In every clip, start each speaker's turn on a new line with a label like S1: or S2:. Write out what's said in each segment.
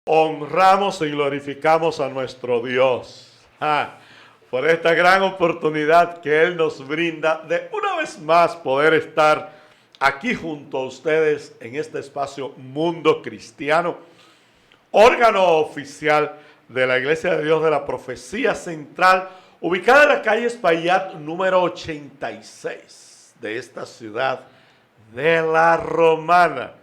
S1: Honramos y glorificamos a nuestro Dios por esta gran oportunidad que Él nos brinda de una vez más poder estar aquí junto a ustedes en este espacio Mundo Cristiano, órgano oficial de la Iglesia de Dios de la Profecía Central, ubicada en la calle Espaillat número 86 de esta ciudad de La Romana,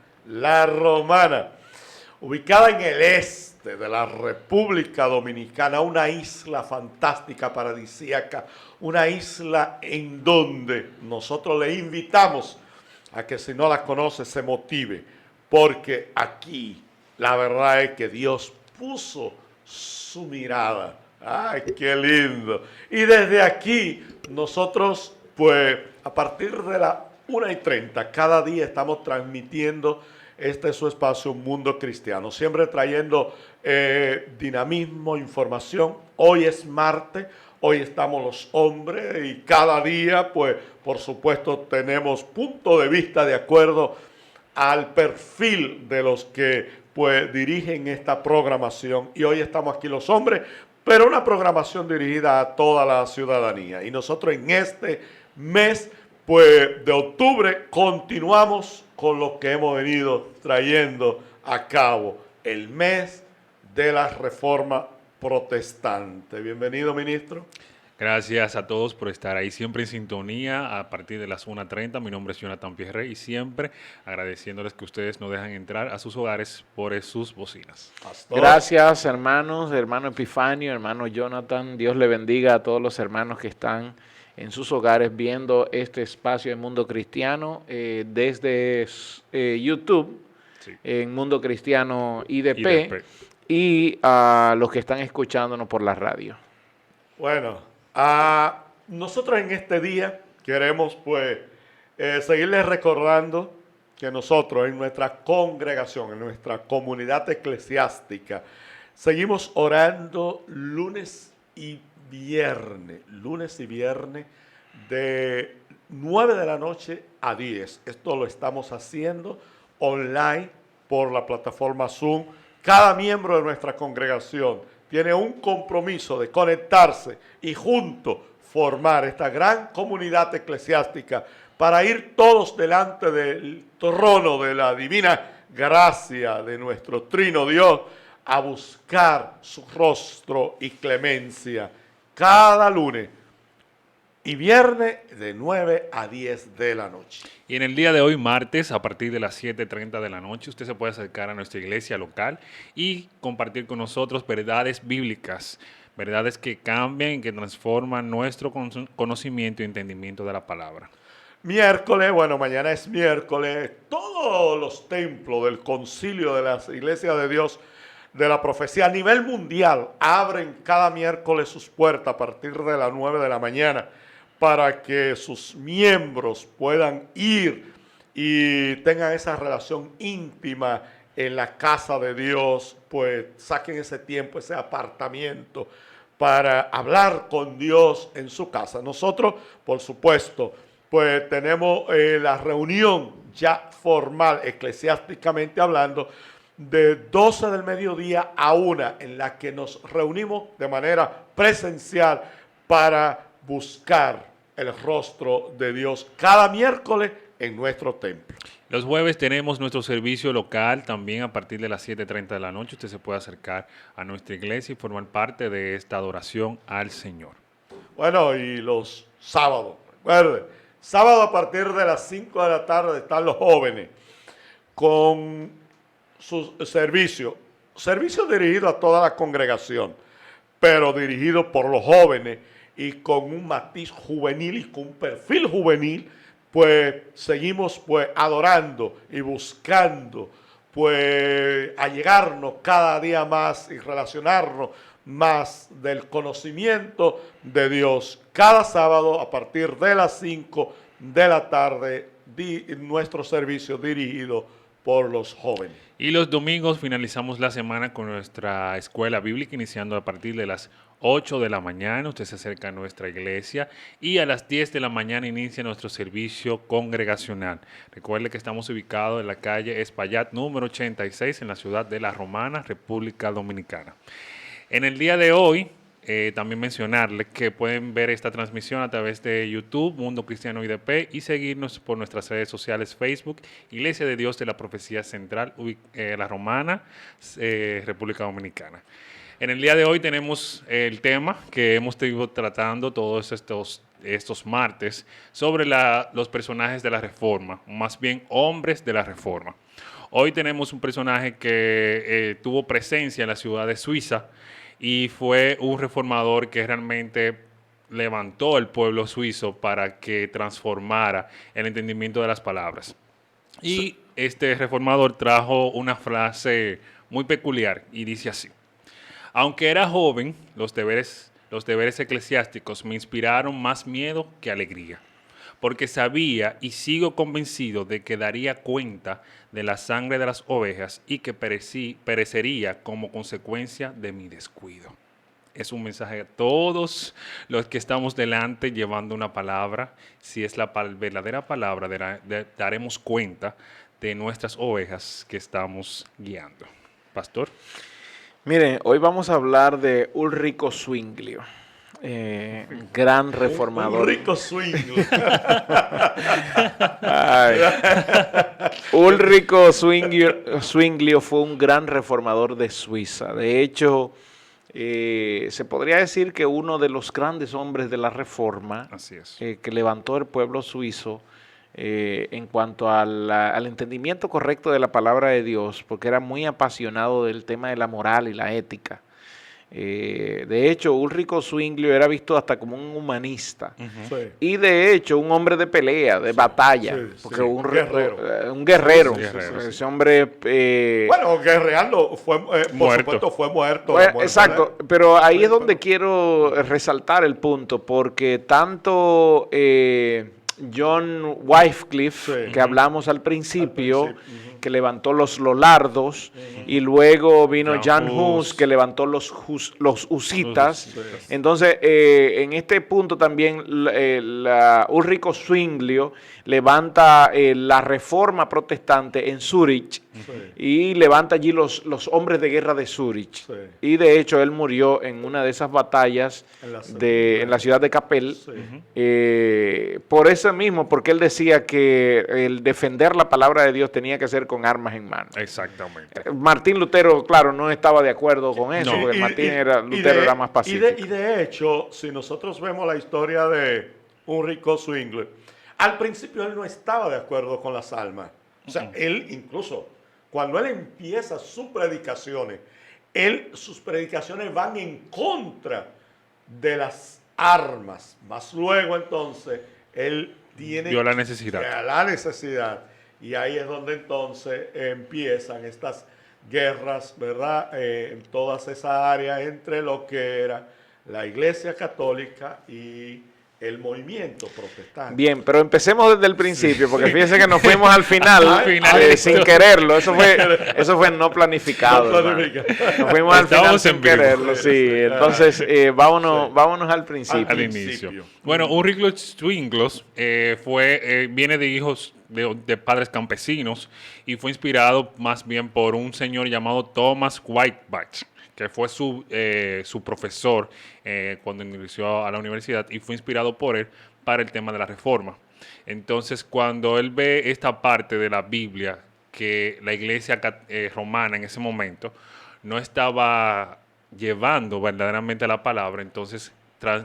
S1: ubicada en el este de la República Dominicana, una isla fantástica, paradisíaca, una isla en donde nosotros le invitamos a que si no la conoce se motive, porque aquí la verdad es que Dios puso su mirada. ¡Ay, qué lindo! Y desde aquí nosotros, pues, a partir de la 1:30, cada día estamos transmitiendo este es su espacio Mundo Cristiano, siempre trayendo dinamismo, información. Hoy es martes, hoy estamos los hombres y cada día, pues, por supuesto, tenemos punto de vista de acuerdo al perfil de los que, pues, dirigen esta programación. Y hoy estamos aquí los hombres, pero una programación dirigida a toda la ciudadanía. Y nosotros en este mes, pues, de octubre, continuamos con lo que hemos venido trayendo a cabo, el mes de la Reforma Protestante. Bienvenido, ministro.
S2: Gracias a todos por estar ahí siempre en sintonía a partir de las 1:30. Mi nombre es Jonathan Pierre y siempre agradeciéndoles que ustedes nos dejan entrar a sus hogares por sus bocinas.
S3: Pastor. Gracias, hermanos, hermano Epifanio, hermano Jonathan. Dios le bendiga a todos los hermanos que están en sus hogares viendo este espacio de Mundo Cristiano desde YouTube, sí, en Mundo Cristiano IDP, y a los que están escuchándonos por la radio.
S1: Bueno, nosotros en este día queremos, pues, seguirles recordando que nosotros en nuestra congregación, en nuestra comunidad eclesiástica, seguimos orando lunes y viernes de 9 de la noche a 10. Esto lo estamos haciendo online por la plataforma Zoom. Cada miembro de nuestra congregación tiene un compromiso de conectarse y juntos formar esta gran comunidad eclesiástica para ir todos delante del trono de la divina gracia de nuestro trino Dios a buscar su rostro y clemencia cada lunes y viernes de 9 a 10 de la noche.
S2: Y en el día de hoy, martes, a partir de las 7:30 de la noche, usted se puede acercar a nuestra iglesia local y compartir con nosotros verdades bíblicas, verdades que cambian y que transforman nuestro conocimiento y entendimiento de la palabra.
S1: Miércoles, bueno, mañana es miércoles, todos los templos del concilio de las iglesias de Dios de la profecía a nivel mundial abren cada miércoles sus puertas a partir de las 9 de la mañana para que sus miembros puedan ir y tengan esa relación íntima en la casa de Dios, pues saquen ese tiempo, ese apartamiento para hablar con Dios en su casa. Nosotros, por supuesto, pues tenemos la reunión ya formal, eclesiásticamente hablando, de 12 del mediodía a 1, en la que nos reunimos de manera presencial para buscar el rostro de Dios cada miércoles en nuestro templo.
S2: Los jueves tenemos nuestro servicio local también a partir de las 7:30 de la noche. Usted se puede acercar a nuestra iglesia y formar parte de esta adoración al Señor.
S1: Bueno, y los sábados, recuerde, sábado a partir de las 5 de la tarde están los jóvenes con su servicio dirigido a toda la congregación, pero dirigido por los jóvenes y con un matiz juvenil y con un perfil juvenil, pues seguimos, pues, adorando y buscando, pues, allegarnos cada día más y relacionarnos más del conocimiento de Dios. Cada sábado a partir de las 5 de la tarde, nuestro servicio dirigido por los jóvenes.
S2: Y los domingos finalizamos la semana con nuestra escuela bíblica, iniciando a partir de las 8 de la mañana. Usted se acerca a nuestra iglesia y a las 10 de la mañana inicia nuestro servicio congregacional. Recuerde que estamos ubicados en la calle Espaillat número 86 en la ciudad de La Romana, República Dominicana. En el día de hoy, también mencionarles que pueden ver esta transmisión a través de YouTube, Mundo Cristiano IDP, y seguirnos por nuestras redes sociales, Facebook, Iglesia de Dios de la Profecía Central, La Romana, República Dominicana. En el día de hoy tenemos el tema que hemos estado tratando todos estos martes sobre los personajes de la Reforma, más bien hombres de la Reforma. Hoy tenemos un personaje que tuvo presencia en la ciudad de Suiza, y fue un reformador que realmente levantó el pueblo suizo para que transformara el entendimiento de las palabras. Y este reformador trajo una frase muy peculiar y dice así: aunque era joven, los deberes eclesiásticos me inspiraron más miedo que alegría, porque sabía y sigo convencido de que daría cuenta de la sangre de las ovejas y que perecería como consecuencia de mi descuido. Es un mensaje a todos los que estamos delante llevando una palabra. Si es la verdadera palabra, daremos cuenta de nuestras ovejas que estamos guiando. Pastor.
S3: Miren, hoy vamos a hablar de Ulrico Zwinglio. Gran reformador.
S1: Ulrico Zwinglio.
S3: Ulrico Zwinglio fue un gran reformador de Suiza. De hecho, se podría decir que uno de los grandes hombres de la Reforma,
S2: Así es.
S3: que levantó el pueblo suizo en cuanto al entendimiento correcto de la palabra de Dios, porque era muy apasionado del tema de la moral y la ética. De hecho, Ulrico Zwinglio era visto hasta como un humanista.
S1: Sí.
S3: Y de hecho, un hombre de pelea, de batalla.
S1: sí,
S3: Porque
S1: sí,
S3: un
S1: guerrero.
S3: un guerrero.
S2: Sí, guerrero,
S3: Ese hombre...
S1: Bueno, guerreando, por
S2: Muerto.
S1: supuesto, fue muerto.
S3: Bueno,
S1: la muerte,
S3: exacto,
S1: ¿verdad?
S3: pero ahí
S1: Sí,
S3: es donde
S1: pero-
S3: quiero resaltar el punto, porque tanto John Wycliffe,
S1: Sí.
S3: que hablamos al principio,
S1: Al principio,
S3: que levantó los lollardos, y luego vino
S2: Jan
S3: Jan
S2: Hus,
S3: Hus, que levantó los husitas.
S1: Sí.
S3: Entonces, en este punto también Ulrico Zwinglio levanta la reforma protestante en Zúrich,
S1: Sí.
S3: y levanta allí los hombres de guerra de Zúrich.
S1: Sí.
S3: Y de hecho él murió en una de esas batallas en la ciudad de Kappel.
S1: Sí.
S3: Por eso mismo, porque él decía que el defender la palabra de Dios tenía que ser con armas en mano.
S2: Exactamente.
S3: Martín Lutero, claro, no estaba de acuerdo con eso,
S2: No.
S3: porque Lutero
S1: de-
S3: era más pacífico.
S1: Y de hecho, si nosotros vemos la historia de Ulrico Zwinglio, al principio él no estaba de acuerdo con las almas. O sea, él incluso, cuando él empieza sus predicaciones, sus predicaciones van en contra de las armas. Más luego entonces, él
S2: Vio la necesidad.
S1: la necesidad. Y ahí es donde entonces empiezan estas guerras, ¿verdad? En todas esas áreas entre lo que era la Iglesia Católica y el movimiento protestante.
S3: Bien, pero empecemos desde el principio, porque fíjense que nos fuimos al final,
S1: Al
S2: final.
S3: sin quererlo. Eso fue no planificado.
S1: No
S3: hermano.
S1: planificado.
S3: Nos fuimos al final
S2: Estábamos
S3: sin
S2: en vivo.
S3: quererlo, sí. Entonces, vámonos al principio.
S2: Al
S1: principio.
S2: inicio. Bueno, Ulrico Zwinglio viene de hijos de padres campesinos y fue inspirado más bien por un señor llamado Thomas Whitebach, que fue su profesor cuando ingresó a la universidad, y fue inspirado por él para el tema de la reforma. Entonces, cuando él ve esta parte de la Biblia, que la iglesia romana en ese momento no estaba llevando verdaderamente la palabra, entonces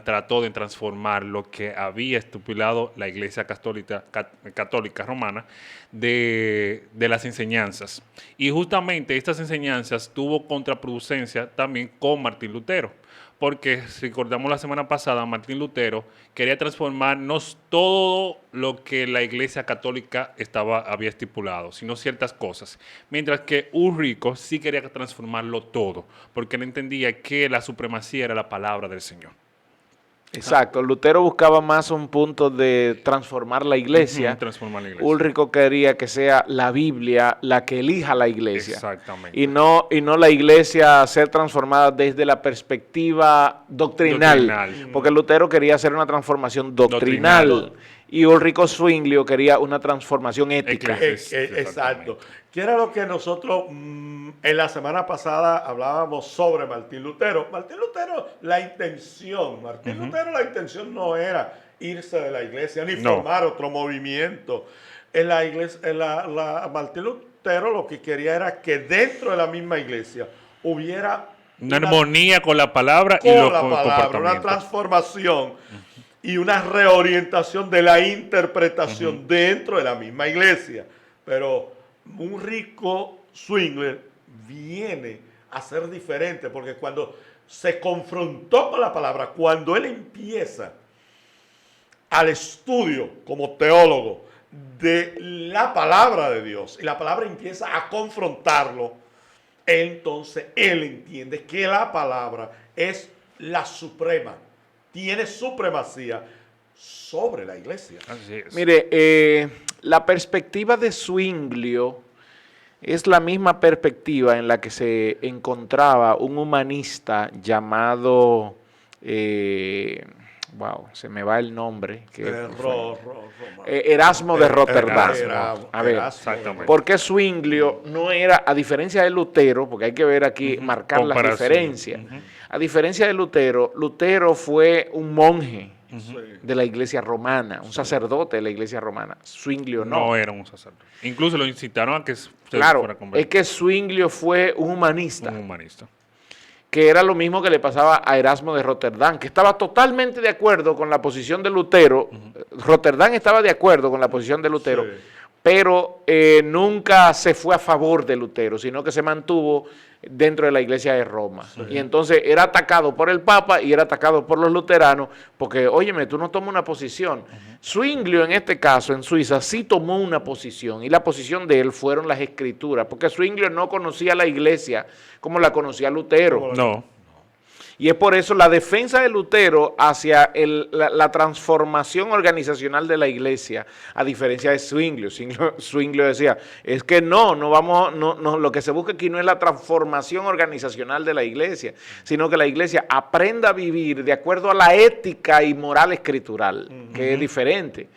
S2: trató de transformar lo que había estipulado la Iglesia Católica Romana de las enseñanzas. Y justamente estas enseñanzas tuvo contraproducencia también con Martín Lutero, porque si recordamos la semana pasada, Martín Lutero quería transformarnos todo lo que la Iglesia Católica había estipulado, sino ciertas cosas, mientras que Ulrico sí quería transformarlo todo, porque él entendía que la supremacía era la palabra del Señor.
S3: Exacto, Lutero buscaba más un punto de transformar la iglesia.
S2: Transformar la iglesia.
S3: Ulrico quería que sea la Biblia la que elija la iglesia.
S2: Exactamente.
S3: Y no la iglesia ser transformada desde la perspectiva doctrinal. Porque Lutero quería hacer una transformación doctrinal. Y Ulrico Zwinglio quería una transformación ética.
S1: Exacto. Que era lo que nosotros en la semana pasada hablábamos sobre Martín Lutero. Martín Lutero, la intención no era irse de la iglesia ni formar otro movimiento. En la iglesia, Martín Lutero lo que quería era que dentro de la misma iglesia hubiera
S2: una armonía con la palabra y los comportamientos.
S1: Una transformación y una reorientación de la interpretación dentro de la misma iglesia. Pero Ulrico Zwingli viene a ser diferente, porque cuando se confrontó con la palabra, cuando él empieza al estudio como teólogo de la palabra de Dios, y la palabra empieza a confrontarlo, entonces él entiende que la palabra es la suprema, tiene supremacía sobre la iglesia.
S3: Así es. Mire, la perspectiva de Zwinglio es la misma perspectiva en la que se encontraba un humanista llamado, se me va el nombre. Erasmo de Rotterdam. A ver, exactamente. Porque Zwinglio no era, a diferencia de Lutero, porque hay que ver aquí, marcar las diferencias. A diferencia de Lutero, Lutero fue un monje de la iglesia romana, un sacerdote de la iglesia romana. Zwinglio no.
S2: No era un sacerdote. Incluso lo incitaron a que se
S3: fuera convertido. Es que Zwinglio fue un humanista. Que era lo mismo que le pasaba a Erasmo de Rotterdam, que estaba totalmente de acuerdo con la posición de Lutero. Rotterdam estaba de acuerdo con la posición de Lutero, pero nunca se fue a favor de Lutero, sino que se mantuvo dentro de la iglesia de Roma. Y entonces era atacado por el Papa y era atacado por los luteranos, porque, óyeme, tú no tomas una posición. Zwinglio, en este caso, en Suiza, sí tomó una posición, y la posición de él fueron las escrituras, porque Zwinglio no conocía la iglesia como la conocía Lutero.
S2: No.
S3: Y es por eso la defensa de Lutero hacia la transformación organizacional de la iglesia, a diferencia de Zwinglio. Zwinglio decía, es que no, lo que se busca aquí no es la transformación organizacional de la iglesia, sino que la iglesia aprenda a vivir de acuerdo a la ética y moral escritural, que es diferente.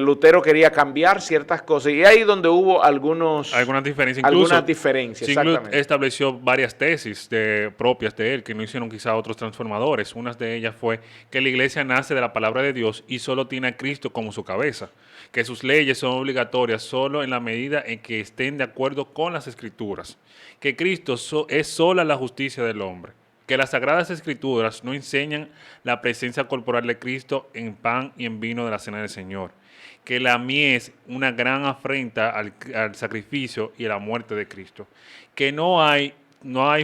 S3: Lutero quería cambiar ciertas cosas y ahí donde hubo algunas diferencias.
S2: Zwinglio estableció varias tesis propias de él que no hicieron quizá otros transformadores. Una de ellas fue que la iglesia nace de la palabra de Dios y solo tiene a Cristo como su cabeza, que sus leyes son obligatorias solo en la medida en que estén de acuerdo con las escrituras, que Cristo es sola la justicia del hombre, que las Sagradas Escrituras no enseñan la presencia corporal de Cristo en pan y en vino de la cena del Señor, que la mies es una gran afrenta al sacrificio y a la muerte de Cristo, que no hay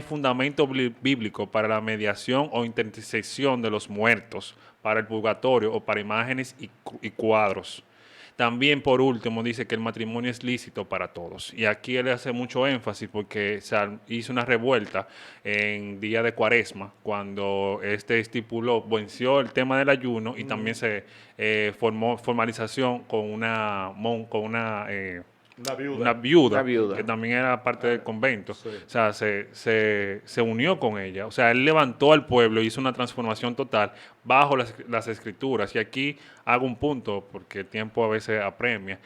S2: fundamento bíblico para la mediación o intercesión de los muertos, para el purgatorio o para imágenes y cuadros. También, por último, dice que el matrimonio es lícito para todos. Y aquí él hace mucho énfasis porque se hizo una revuelta en día de Cuaresma, cuando venció el tema del ayuno y también se formó formalización con una viuda, que también era parte del convento. Sí. O sea, se unió con ella. O sea, él levantó al pueblo y hizo una transformación total bajo las escrituras. Y aquí hago un punto, porque el tiempo a veces apremia,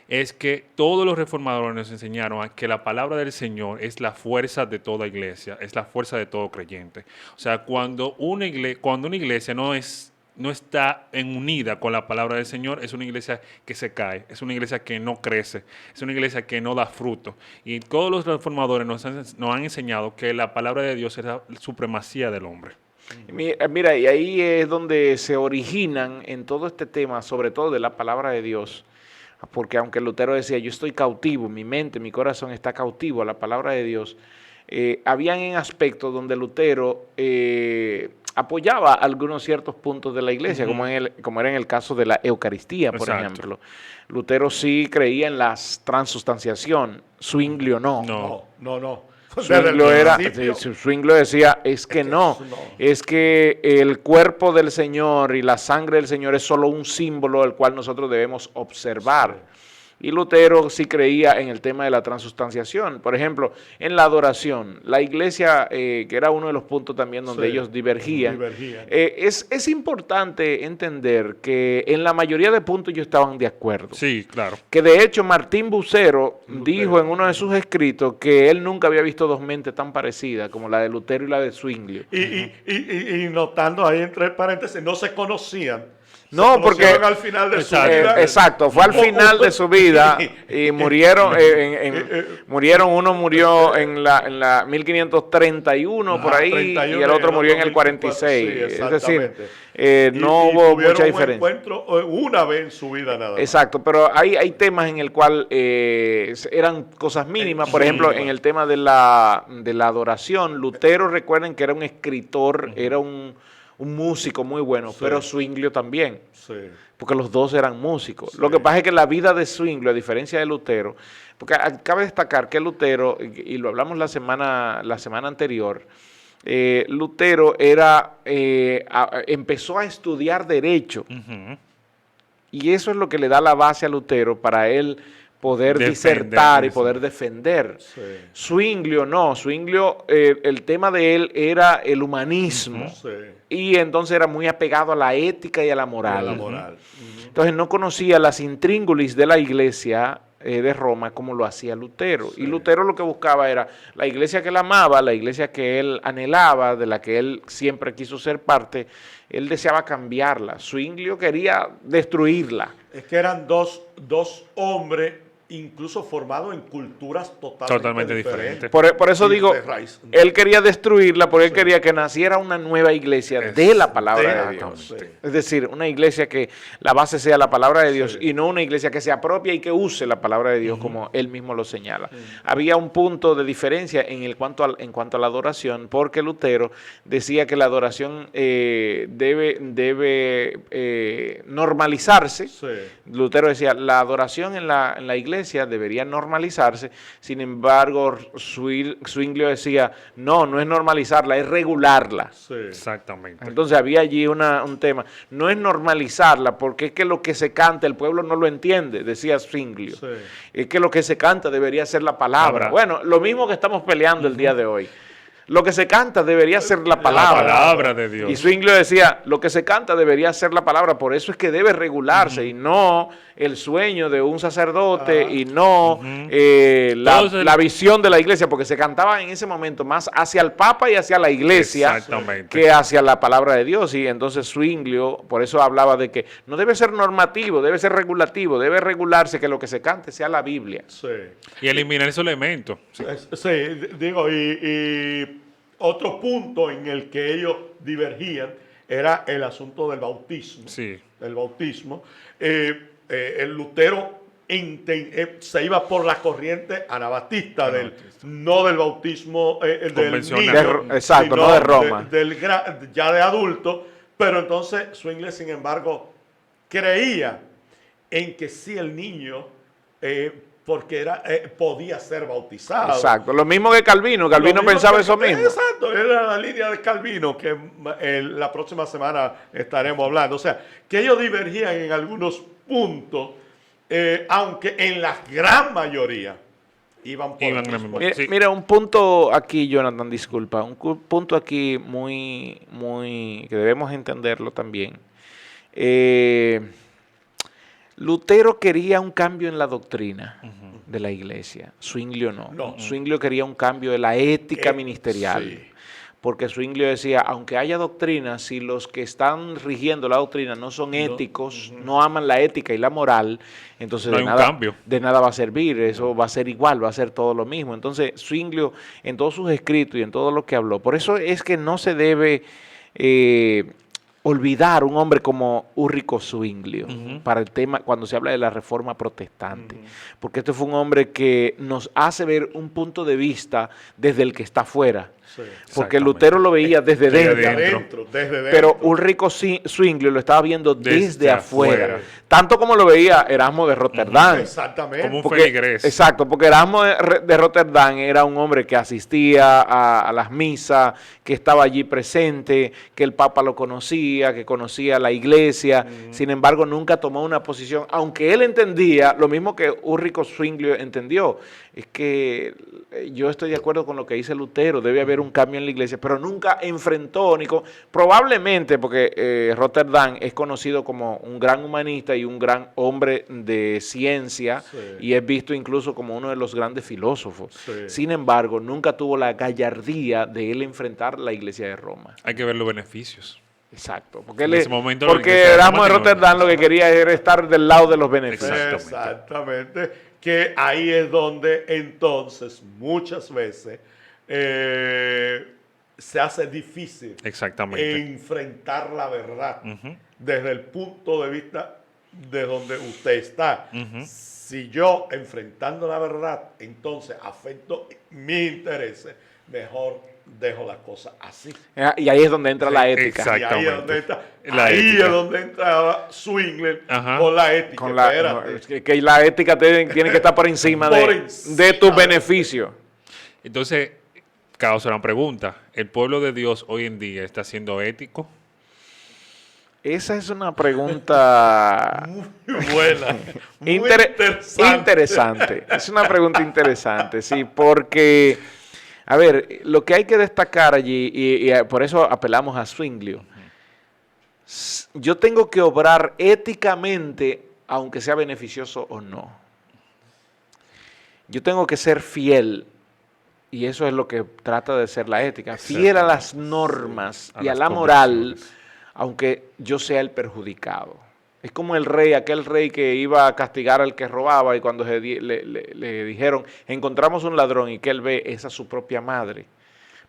S2: es que todos los reformadores nos enseñaron que la palabra del Señor es la fuerza de toda iglesia, es la fuerza de todo creyente. O sea, cuando una iglesia no está unida con la palabra del Señor, es una iglesia que se cae, es una iglesia que no crece, es una iglesia que no da fruto. Y todos los reformadores nos han enseñado que la palabra de Dios es la supremacía del hombre.
S3: Mira, y ahí es donde se originan en todo este tema, sobre todo de la palabra de Dios, porque aunque Lutero decía, yo estoy cautivo, mi mente, mi corazón está cautivo a la palabra de Dios, habían en aspectos donde Lutero apoyaba algunos ciertos puntos de la iglesia, como era en el caso de la Eucaristía, por ejemplo. Lutero sí creía en la transustanciación, Zwinglio no.
S1: No.
S3: Zwinglio decía, es que no, es que el cuerpo del Señor y la sangre del Señor es solo un símbolo del cual nosotros debemos observar. Sí. Y Lutero sí creía en el tema de la transustanciación. Por ejemplo, en la adoración, la iglesia, que era uno de los puntos también donde ellos divergían. Es importante entender que en la mayoría de puntos ellos estaban de acuerdo.
S2: Sí, claro.
S3: Que de hecho Martín Bucero dijo en uno de sus escritos que él nunca había visto dos mentes tan parecidas como la de Lutero y la de Zwinglio.
S1: Y notando ahí entre paréntesis, no se conocían.
S3: No, porque
S1: al final de su vida.
S3: Exacto, fue al final de su vida y murieron, uno murió en la 1531 por ahí 31, y el otro murió en el 46. Sí, es decir, no hubo mucha diferencia.
S1: Un encuentro una vez en su vida nada más.
S3: Exacto, pero hay temas en el cual eran cosas mínimas. Por ejemplo, en el tema de la adoración, Lutero, recuerden que era un escritor, era un músico muy bueno, pero Zwinglio también, porque los dos eran músicos. Lo que pasa es que la vida de Zwinglio, a diferencia de Lutero, porque cabe destacar que Lutero, y lo hablamos la semana anterior, Lutero empezó a estudiar Derecho, y eso es lo que le da la base a Lutero para él poder disertar y poder defender. Zwinglio no, Zwinglio, el tema de él era el humanismo, y entonces era muy apegado a la ética y a la moral. Entonces no conocía las intríngulis de la iglesia de Roma como lo hacía Lutero. Y Lutero lo que buscaba era la iglesia que él amaba, la iglesia que él anhelaba, de la que él siempre quiso ser parte, él deseaba cambiarla. Zwinglio quería destruirla.
S1: Es que eran dos hombres incluso formados en culturas totalmente diferentes.
S3: Por eso digo, él quería destruirla porque él quería que naciera una nueva iglesia de la palabra de Dios. Es decir, una iglesia que la base sea la palabra de Dios y no una iglesia que se apropie y que use la palabra de Dios como él mismo lo señala. Había un punto de diferencia en cuanto a la adoración, porque Lutero decía que la adoración debe normalizarse. Lutero decía, la adoración en la iglesia debería normalizarse. Sin embargo, Zwinglio decía, no es normalizarla, es regularla.
S2: Exactamente.
S3: Entonces había allí un tema. No es normalizarla, porque es que lo que se canta, el pueblo no lo entiende, decía Zwinglio. Es que lo que se canta debería ser la palabra. Bueno, lo mismo que estamos peleando el día de hoy. Lo que se canta debería ser la palabra.
S2: La palabra de Dios.
S3: Y Zwinglio decía, lo que se canta debería ser la palabra, por eso es que debe regularse y no el sueño de un sacerdote y no la visión de la iglesia, porque se cantaba en ese momento más hacia el Papa y hacia la iglesia que hacia la palabra de Dios. Y entonces Zwinglio, por eso hablaba de que no debe ser normativo, debe ser regulativo, debe regularse que lo que se cante sea la Biblia.
S2: Y eliminar esos elementos.
S1: Digo, y otro punto en el que ellos divergían era el asunto del bautismo. El bautismo. El Lutero se iba por la corriente anabatista, no del bautismo del niño,
S3: exacto, no de Roma.
S1: Ya de adulto, pero entonces Zwinglio, sin embargo, creía en que sí el niño porque podía ser bautizado.
S3: Exacto, lo mismo que Calvino pensaba eso mismo.
S1: Exacto, era la línea de Calvino que la próxima semana estaremos hablando. O sea, que ellos divergían en algunos puntos, aunque en la gran mayoría iban por el mismo.
S3: Mira, un punto aquí, Jonathan, disculpa, un punto aquí muy que debemos entenderlo también. Lutero quería un cambio en la doctrina de la iglesia, Zwinglio no. Zwinglio quería un cambio de la ética ministerial, porque Zwinglio decía, aunque haya doctrina, si los que están rigiendo la doctrina no son éticos, no aman la ética y la moral, entonces de nada va a servir, eso va a ser igual, va a ser todo lo mismo. Entonces Zwinglio, en todos sus escritos y en todo lo que habló, por eso es que no se debe olvidar un hombre como Ulrico Zwinglio para el tema cuando se habla de la reforma protestante, porque este fue un hombre que nos hace ver un punto de vista desde el que está afuera.
S1: Sí.
S3: Porque Lutero lo veía desde
S2: Desde
S3: dentro.
S1: Desde dentro.
S3: Pero Ulrico Zwingli lo estaba viendo desde afuera.
S2: afuera.
S3: Tanto como lo veía Erasmo de Rotterdam.
S1: Exactamente.
S2: Como un feligrés.
S3: Exacto, porque Erasmo de Rotterdam era un hombre que asistía a las misas, que estaba allí presente, que el Papa lo conocía, que conocía la iglesia. Sin embargo, nunca tomó una posición, aunque él entendía, lo mismo que Ulrico Zwingli entendió, es que yo estoy de acuerdo con lo que dice Lutero, debe haber un cambio en la iglesia, pero nunca enfrentó, probablemente porque Rotterdam es conocido como un gran humanista y un gran hombre de ciencia,
S1: Sí.
S3: y es visto incluso como uno de los grandes filósofos.
S1: Sí.
S3: Sin embargo, nunca tuvo la gallardía de él enfrentar la iglesia de Roma.
S2: Hay que ver los beneficios.
S3: Exacto, porque,
S2: En ese momento la
S3: porque
S2: iglesia de
S3: Erasmo
S2: Roma
S3: de
S2: tenía
S3: Rotterdam lo que quería era estar del lado de los beneficios.
S1: Exactamente. Que ahí es donde entonces muchas veces se hace difícil
S2: Exactamente.
S1: enfrentar la verdad
S2: Ujú.
S1: desde el punto de vista de donde usted está.
S2: Ujú.
S1: Si yo enfrentando la verdad, entonces afecto mis intereses, mejor dejo la cosa así.
S3: Y ahí es donde entra la ética.
S2: exacto.
S1: Y ahí es
S2: Exactamente.
S1: donde entra,
S2: La
S1: ahí
S2: ética.
S1: es donde entra Swingler
S2: Ajá.
S1: con la ética.
S3: Con la,
S1: Espérate.
S3: no, es que la ética tiene que estar por encima
S1: Por
S3: de
S1: encima
S3: tus
S1: de-
S3: beneficios.
S2: Entonces, causa una pregunta. ¿El pueblo de Dios hoy en día está siendo ético?
S3: Esa es una pregunta
S1: Muy buena. Muy
S3: interesante. Es una pregunta interesante, sí, porque, a ver, lo que hay que destacar allí, y por eso apelamos a Zwingli, yo tengo que obrar éticamente, aunque sea beneficioso o no. Yo tengo que ser fiel, y eso es lo que trata de ser la ética, fiel a las normas
S2: A
S3: y a
S2: las
S3: la moral,
S2: convicciones.
S3: aunque yo sea el perjudicado. Es como el rey, aquel rey que iba a castigar al que robaba y cuando le dijeron, encontramos un ladrón y que él ve, es a su propia madre.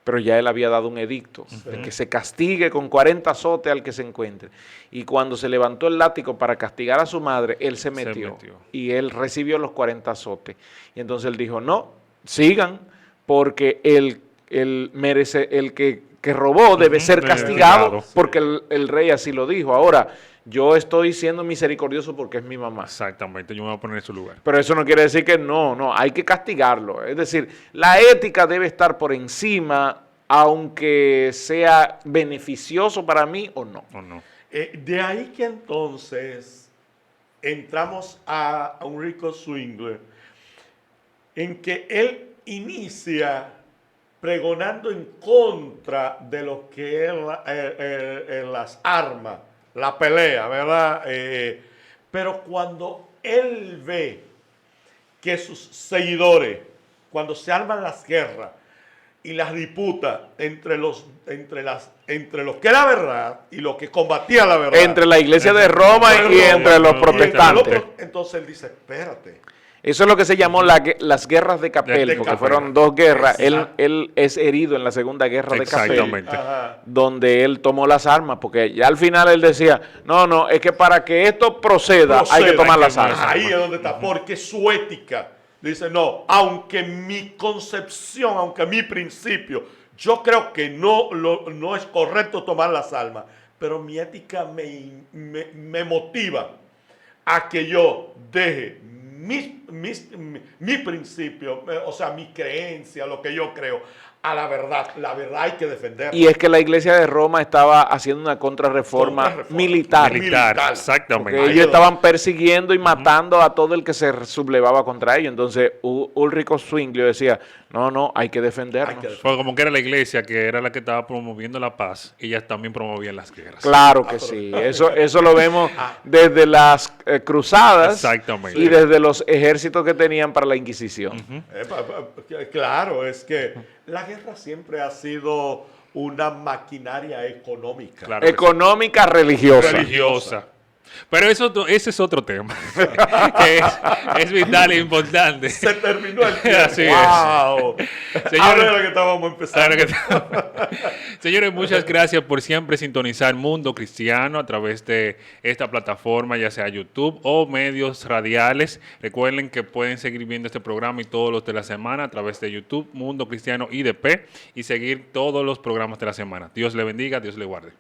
S3: Pero ya él había dado un edicto de que se castigue con 40 azotes al que se encuentre. Y cuando se levantó el látigo para castigar a su madre, él se metió. Y él recibió los 40 azotes. Y entonces él dijo, no, sigan, porque el que robó debe ser castigado, porque el rey así lo dijo. Ahora, yo estoy siendo misericordioso porque es mi mamá.
S2: Exactamente, yo me voy a poner en su lugar.
S3: Pero eso no quiere decir que no, hay que castigarlo. Es decir, la ética debe estar por encima, aunque sea beneficioso para mí o no.
S2: ¿O no?
S1: De ahí que entonces entramos a Ulrico Zwingli, en que él inicia pregonando en contra de lo que es las armas, la pelea, ¿verdad? Pero cuando él ve que sus seguidores, cuando se arman las guerras y las disputas entre los que era verdad y los que combatían la verdad,
S3: Entre la iglesia de Roma y entre los protestantes.
S1: entonces él dice, espérate.
S3: Eso es lo que se llamó las guerras de Capel,
S1: De
S3: porque
S1: Capel.
S3: fueron dos guerras.
S1: Exacto.
S3: Él es herido en la segunda guerra de Capel,
S2: Exactamente.
S1: Ajá.
S3: donde él tomó las armas, porque ya al final él decía, no, es que para que esto proceda hay que tomar las armas.
S1: Ahí es donde está, porque su ética dice, no, aunque mi concepción, aunque mi principio, yo creo que no es correcto tomar las armas, pero mi ética me motiva a que yo deje mi principio, o sea, mi creencia, lo que yo creo, a la verdad hay que defenderla.
S3: Y es que la iglesia de Roma estaba haciendo una contrarreforma militar.
S2: Militar,
S1: Militar.
S2: exactamente.
S3: Porque ellos estaban persiguiendo y matando a todo el que se sublevaba contra ellos. Entonces Ulrico Zwingli decía, no, hay que defendernos.
S2: Fue como que era la iglesia que era la que estaba promoviendo la paz, ellas también promovían las guerras.
S3: Claro que sí, eso lo vemos desde las cruzadas
S2: Exactamente.
S3: y desde los ejércitos que tenían para la Inquisición.
S1: Claro, es que la guerra siempre ha sido una maquinaria económica.
S2: Claro que sí.
S3: Económica religiosa.
S2: Religiosa. Pero ese es otro tema, que es vital e importante.
S1: Se terminó el tiempo.
S2: Así es.
S1: ¡Wow!
S2: Señores,
S1: Ahora era que estábamos empezando.
S2: Señores, muchas gracias por siempre sintonizar Mundo Cristiano a través de esta plataforma, ya sea YouTube o medios radiales. Recuerden que pueden seguir viendo este programa y todos los de la semana a través de YouTube, Mundo Cristiano IDP, y seguir todos los programas de la semana. Dios le bendiga, Dios le guarde.